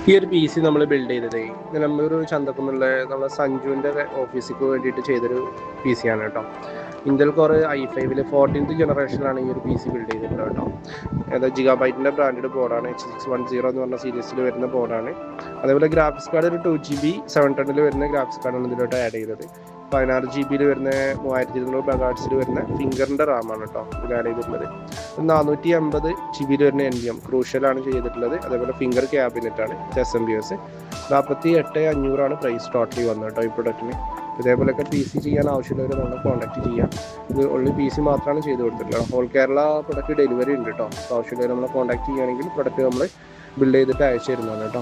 ഈ ഒരു P C നമ്മൾ ബിൽഡ് ചെയ്തത് നമ്മളൊരു ചന്തക്കുന്നുള്ള നമ്മളെ സഞ്ജുവിൻ്റെ ഓഫീസിക്ക് വേണ്ടിയിട്ട് ചെയ്തൊരു പി സി ആണ് കേട്ടോ. ഇന്റൽ കോർ i5 14th ജനറേഷനിലാണ് ഈ ഒരു പി സി ബിൽഡ് ചെയ്തിട്ടുള്ളത് കേട്ടോ. അതായത് ജിഗാബൈറ്റിൻ്റെ ബ്രാൻഡഡ് ബോർഡാണ്, H610 എന്ന് പറഞ്ഞ സീരീസിൽ വരുന്ന ബോർഡാണ്. അതേപോലെ ഗ്രാഫിക്സ് കാർഡ് ഒരു 2GB 710 വരുന്ന ഗ്രാഫിക്സ് കാർഡാണ് ഇതിലോട്ട് ആഡ് ചെയ്തത്. 16GB വരുന്ന 3200 മെഗാഹെർട്സിൽ വരുന്ന ഫിംഗറിൻ്റെ റാമാണ് കേട്ടോ ഇതിൽ ആഡ് ചെയ്തിട്ടുള്ളത്. 450GB വരുന്ന NVM ക്രൂഷ്യലാണ് ചെയ്തിട്ടുള്ളത്. അതേപോലെ ഫിംഗർ ക്യാബിനറ്റാണ് SMBS. 48,500 പ്രൈസ് ടോട്ടലി വന്നത് കേട്ടോ ഈ പ്രൊഡക്റ്റിന്. ഇതേപോലെയൊക്കെ പി സി ചെയ്യാൻ ആവശ്യമുള്ളവർ നമ്മൾ കോൺടാക്ട് ചെയ്യാം. ഇത് ഓൺലി പി സി മാത്രമാണ് ചെയ്ത് കൊടുത്തിട്ടുള്ളത്. ഹോൾ കേരള പ്രൊഡക്റ്റ് ഡെലിവറി ഉണ്ട് കേട്ടോ. ആവശ്യമുള്ളവർ നമ്മളെ കോൺടാക്ട് ചെയ്യുകയാണെങ്കിൽ പ്രൊഡക്റ്റ് നമ്മൾ ബിൽഡ് ചെയ്തിട്ട് അയച്ചു തരുന്നതാണ് കേട്ടോ.